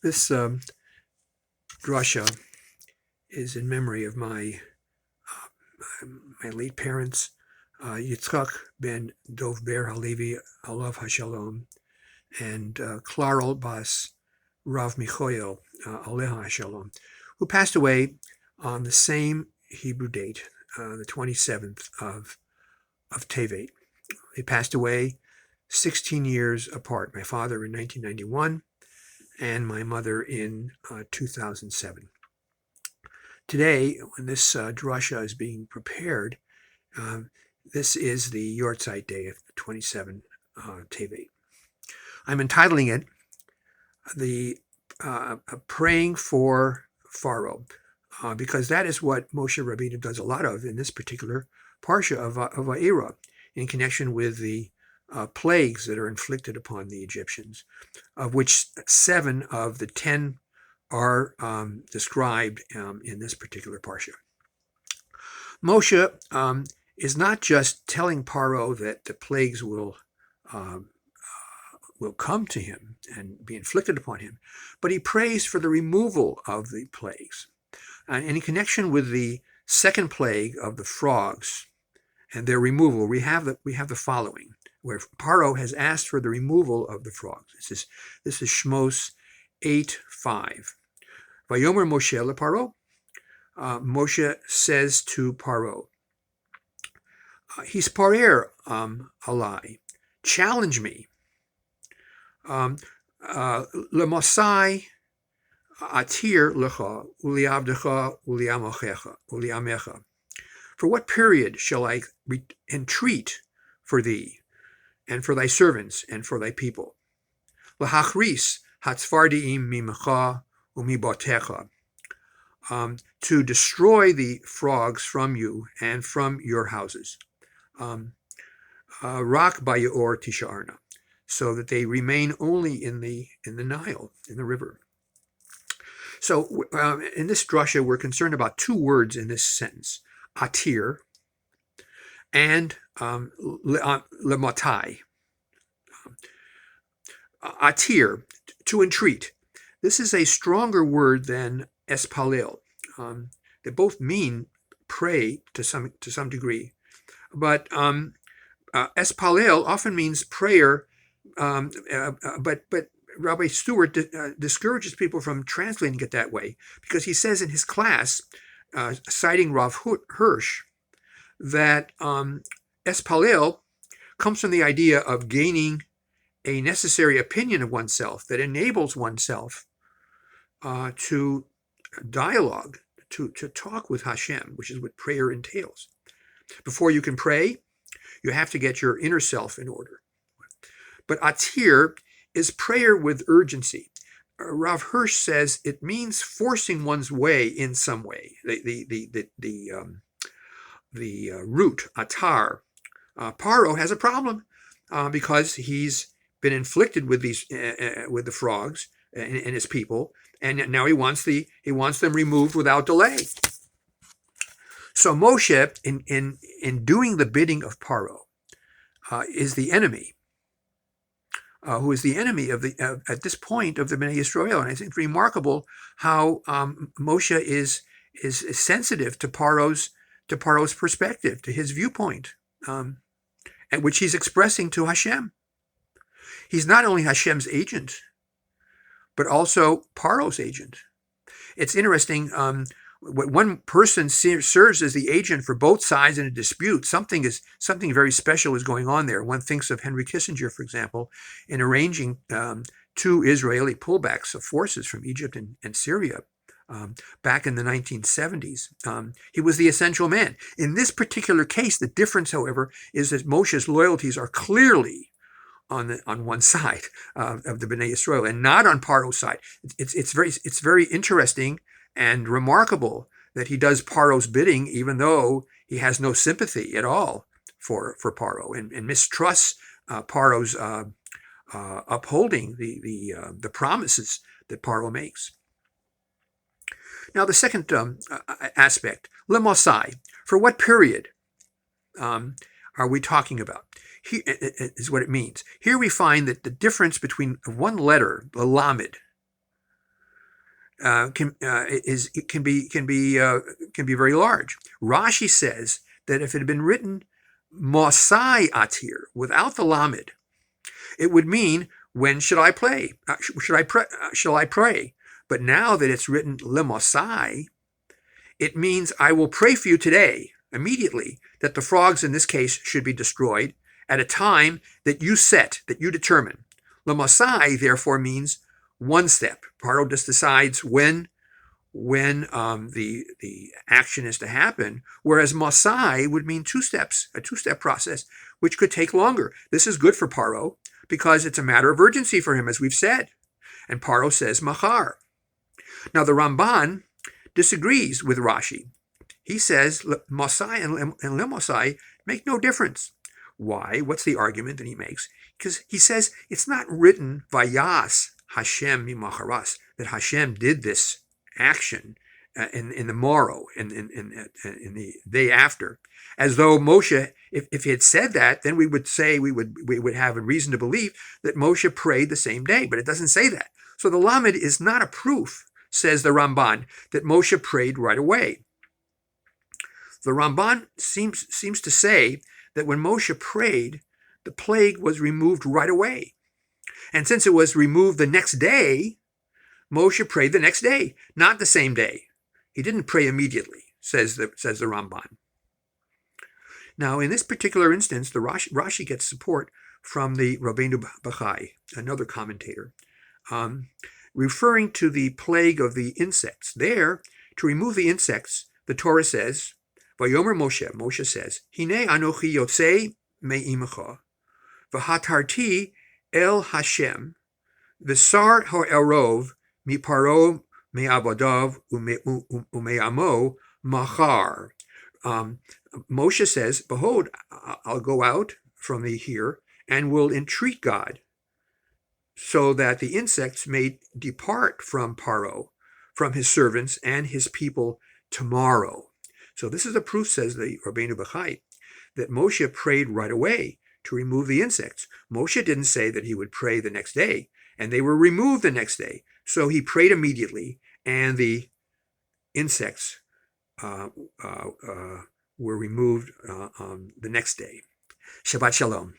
This drasha is in memory of my late parents, Yitzchak ben Dov Ber Halevi Alav Hashalom, and Clarl Bas Rav Michoel Aleha Hashalom, who passed away on the same Hebrew date, the 27th of Tevet. They passed away 16 years apart. My father in 1991 and my mother in 2007. Today, when this drasha is being prepared, this is the Yortzeit day of 27 Tevet. I'm entitling it the Praying for Pharaoh, because that is what Moshe Rabbeinu does a lot of in this particular parsha of Va'era, in connection with the plagues that are inflicted upon the Egyptians, of which 7 of the 10 are described in this particular parsha. Moshe is not just telling Paro that the plagues will come to him and be inflicted upon him, but he prays for the removal of the plagues. And in connection with the second plague of the frogs and their removal, we have the following, where Paro has asked for the removal of the frogs. This is Shmos 8:5. Vayomer Moshe leParo. Moshe says to Paro, Hisparer alai, challenge me. Lemosai atir lecha uliavdecha uliamecha. For what period shall I entreat for thee, and for thy servants, and for thy people? Lahachris hatzfardiim mimecha umibotecha. To destroy the frogs from you and from your houses. Rak bayor tisharna, so that they remain only in the Nile, in the river. So in this drasha, we're concerned about 2 words in this sentence: atir and lematai. Atir, to entreat. This is a stronger word than espalel. They both mean pray to some degree, but espalel often means prayer. But Rabbi Stewart discourages people from translating it that way, because he says in his class, citing Rav Hirsch, that espalel comes from the idea of gaining a necessary opinion of oneself that enables oneself to dialogue, to talk with Hashem, which is what prayer entails. Before you can pray, you have to get your inner self in order. But atir is prayer with urgency. Rav Hirsch says it means forcing one's way in some way. The root, atar. Paro has a problem because he's been inflicted with with the frogs and his people, and now he wants them removed without delay. So Moshe, in doing the bidding of Paro, is the enemy, who is the enemy of at this point of the Bnei Yisrael. And I think it's remarkable how Moshe is sensitive to Paro's perspective, to his viewpoint, and which he's expressing to Hashem. He's not only Hashem's agent, but also Paro's agent. It's interesting. One person serves as the agent for both sides in a dispute. Something very special is going on there. One thinks of Henry Kissinger, for example, in arranging 2 Israeli pullbacks of forces from Egypt and Syria back in the 1970s. He was the essential man. In this particular case, the difference, however, is that Moshe's loyalties are clearly on one side of the Bnei Yisrael and not on Paro's side. It's very interesting and remarkable that he does Paro's bidding, even though he has no sympathy at all for Paro and mistrusts Paro's upholding the promises that Paro makes. Now, the second aspect, lemosai, for what period are we talking about? Here is what it means. Here we find that the difference between one letter, the lamed, can be very large. Rashi says that if it had been written Mosai Atir without the Lamed, it would mean, when should I play? Shall I pray? But now that it's written Lemosai, it means I will pray for you today, immediately, that the frogs in this case should be destroyed at a time that you set, that you determine. Lemosai, therefore, means one step. Paro just decides when the action is to happen, whereas Mosai would mean two steps, a two-step process, which could take longer. This is good for Paro because it's a matter of urgency for him, as we've said. And Paro says Machar. Now the Ramban disagrees with Rashi. He says Mosai and Lemosai make no difference. Why? What's the argument that he makes? Because he says it's not written Vayas Hashem mimacharas, that Hashem did this action in the morrow, in the day after, as though Moshe, if he had said that, then we would have a reason to believe that Moshe prayed the same day, but it doesn't say that. So the Lamed is not a proof, says the Ramban, that Moshe prayed right away. The Ramban seems to say that when Moshe prayed, the plague was removed right away. And since it was removed the next day, Moshe prayed the next day, not the same day. He didn't pray immediately, says the Ramban. Now, in this particular instance, the Rashi gets support from the Rabbeinu Bachai, another commentator, referring to the plague of the insects. There, to remove the insects, the Torah says, Vayomer Moshe says, Hine anochi yotzei me'imecha, v'hatarti el Hashem, v'sar ha'erov miparo me'avodav ume'amo machar. Moshe says, behold, I'll go out from here and will entreat God so that the insects may depart from Paro, from his servants and his people tomorrow. So this is a proof, says the Rabbeinu Bachai, that Moshe prayed right away to remove the insects. Moshe didn't say that he would pray the next day, and they were removed the next day. So he prayed immediately, and the insects were removed the next day. Shabbat Shalom.